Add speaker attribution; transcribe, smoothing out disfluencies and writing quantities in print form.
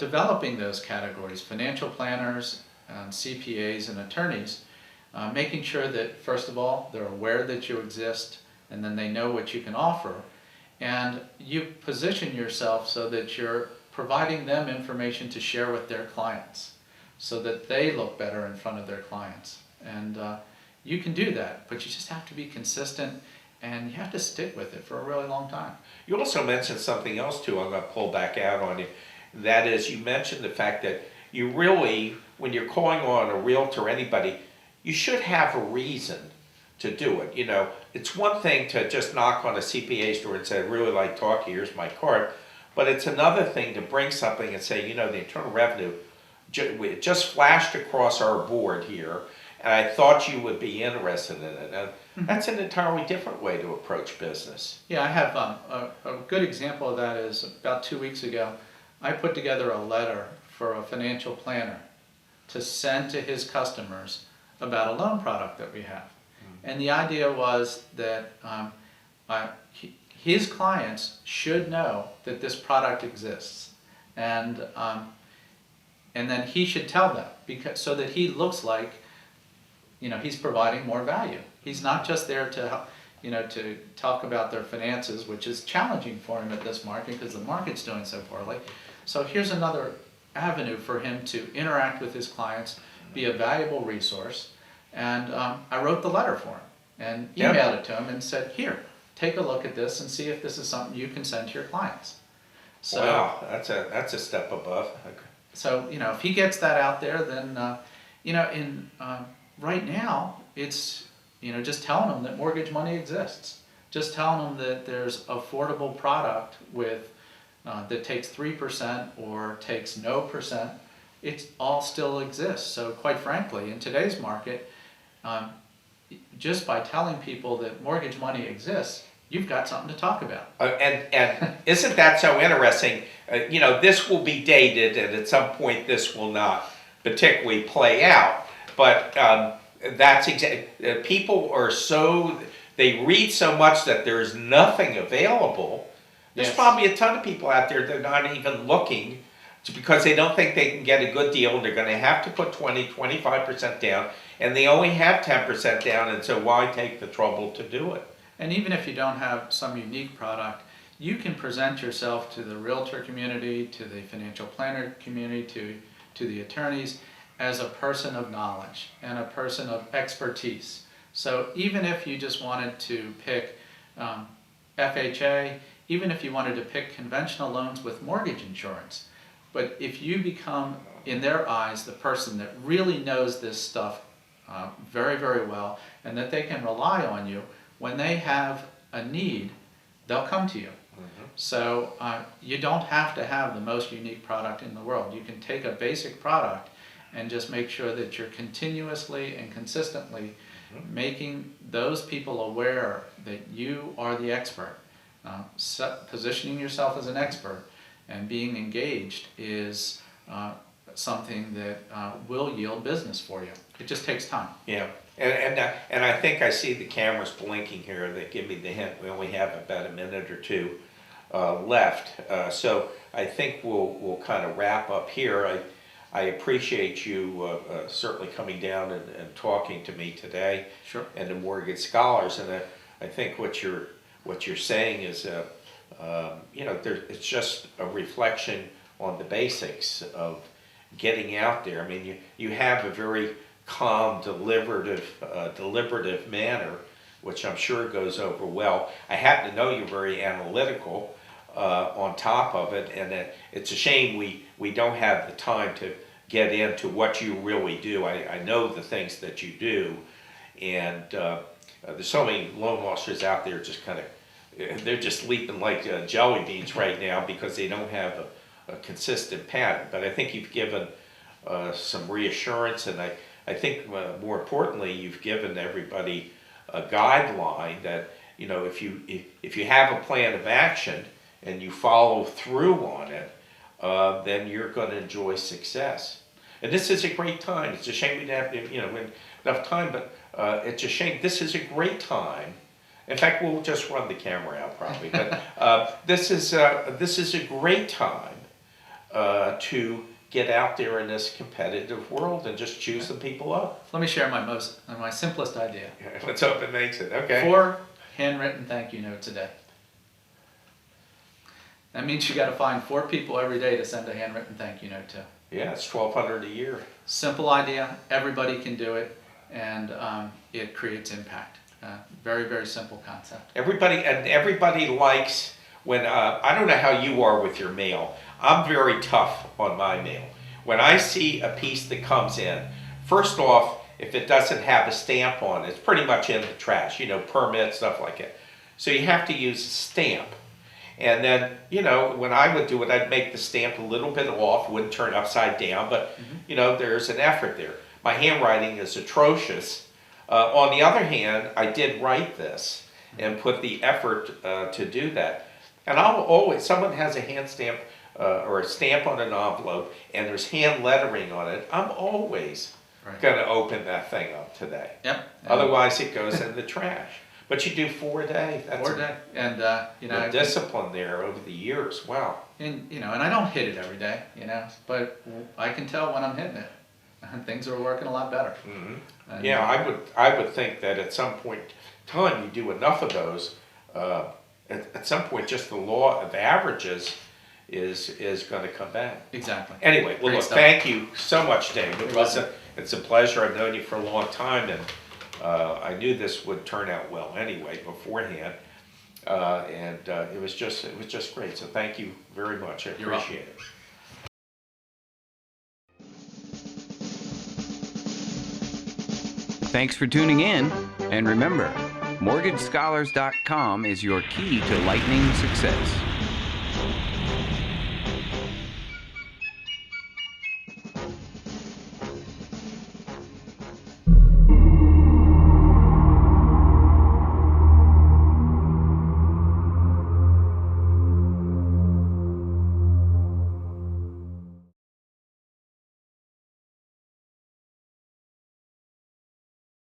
Speaker 1: developing those categories, financial planners, CPAs, and attorneys, making sure that, first of all, they're aware that you exist, and then they know what you can offer, and you position yourself so that you're providing them information to share with their clients so that they look better in front of their clients. And you can do that, but you just have to be consistent, and you have to stick with it for a really long time.
Speaker 2: You also mentioned something else too, I'm going to pull back out on you. That is, you mentioned the fact that you really, when you're calling on a realtor or anybody, you should have a reason to do it. You know, it's one thing to just knock on a CPA door and say, I really like talking, here's my card. But it's another thing to bring something and say, you know, the Internal Revenue just flashed across our board here, and I thought you would be interested in it. And that's an entirely different way to approach business.
Speaker 1: Yeah, I have a good example of that is about 2 weeks ago, I put together a letter for a financial planner to send to his customers about a loan product that we have. And the idea was that his clients should know that this product exists, and then he should tell them, because so that he looks like, you know, he's providing more value. He's not just there to, you know, to talk about their finances, which is challenging for him at this market because the market's doing so poorly. So here's another avenue for him to interact with his clients, be a valuable resource. And I wrote the letter for him and emailed it to him and said, here, take a look at this and see if this is something you can send to your clients. So,
Speaker 2: wow, that's a step above. Okay.
Speaker 1: So, you know, if he gets that out there, then, you know, right now, it's, you know, just telling them that mortgage money exists. Just telling them that there's affordable product with that takes 3% or takes no percent. It all still exists. So quite frankly, in today's market, just by telling people that mortgage money exists, you've got something to talk about.
Speaker 2: And isn't that so interesting? You know, this will be dated, and at some point this will not particularly play out. But that's people are so, they read so much that there's nothing available. There's probably a ton of people out there that are not even looking because they don't think they can get a good deal. They're going to have to put 25% down, and they only have 10% down, and so why take the trouble to do it?
Speaker 1: And even if you don't have some unique product, you can present yourself to the realtor community, to the financial planner community, to the attorneys as a person of knowledge and a person of expertise. So even if you just wanted to pick FHA, even if you wanted to pick conventional loans with mortgage insurance, but if you become, in their eyes, the person that really knows this stuff very, very well, and that they can rely on you, when they have a need, they'll come to you. So you don't have to have the most unique product in the world. You can take a basic product and just make sure that you're continuously and consistently making those people aware that you are the expert. Positioning yourself as an expert and being engaged is something that will yield business for you. It just takes time.
Speaker 2: Yeah, and I think I see the cameras blinking here that give me the hint. We only have about a minute or two left, so I think we'll kind of wrap up here. I appreciate you certainly coming down and talking to me today.
Speaker 1: Sure.
Speaker 2: And the Mortgage Scholars, and I think what you're saying is, you know, it's just a reflection on the basics of getting out there. I mean, you have a very calm, deliberative manner, which I'm sure goes over well. I happen to know you're very analytical on top of it, and it's a shame we don't have the time to get into what you really do. I know the things that you do, and there's so many loan officers out there just kind of, they're just leaping like jelly beans right now because they don't have a consistent pattern. But I think you've given some reassurance, and I think more importantly, you've given everybody a guideline that, you know, if you have a plan of action and you follow through on it, then you're going to enjoy success. And this is a great time. It's a shame we didn't have, you know, enough time, but it's a shame. This is a great time. In fact, we'll just run the camera out probably. But this is a great time to get out there in this competitive world and just choose the people up.
Speaker 1: Let me share my simplest idea.
Speaker 2: Let's hope it makes it. Okay.
Speaker 1: 4 handwritten thank you notes a day. That means you got to find 4 people every day to send a handwritten thank you note to.
Speaker 2: Yeah, it's $1,200 a year.
Speaker 1: Simple idea. Everybody can do it, and it creates impact. Very, very simple concept.
Speaker 2: Everybody likes when I don't know how you are with your mail. I'm very tough on my mail. When I see a piece that comes in, first off, if it doesn't have a stamp on it, it's pretty much in the trash. You know, permit, stuff like that. So you have to use a stamp. And then, you know, when I would do it, I'd make the stamp a little bit off, wouldn't turn upside down, but, you know, there's an effort there. My handwriting is atrocious. On the other hand, I did write this and put the effort to do that. And I'll always, someone has a hand stamp or a stamp on an envelope and there's hand lettering on it, I'm always going to open that thing up today.
Speaker 1: Yep.
Speaker 2: Otherwise, it goes in the trash. But you do 4 a day. That's
Speaker 1: 4 a day, and you know,
Speaker 2: the discipline there over the years. Wow.
Speaker 1: and you know, and I don't hit it every day, you know, but I can tell when I'm hitting it. Things are working a lot better.
Speaker 2: Mm-hmm.
Speaker 1: And,
Speaker 2: Yeah, I would think that at some point in time you do enough of those. At some point, just the law of averages is going to come back.
Speaker 1: Exactly.
Speaker 2: Anyway, well,
Speaker 1: Great
Speaker 2: look,
Speaker 1: stuff.
Speaker 2: thank you so much, Dave.
Speaker 1: You're welcome.
Speaker 2: It's a pleasure. I've known you for a long time, and I knew this would turn out well anyway beforehand, and it was just great. So thank you very much. I
Speaker 1: You're
Speaker 2: appreciate it.
Speaker 3: Thanks for tuning in, and remember, MortgageScholars.com is your key to lightning success.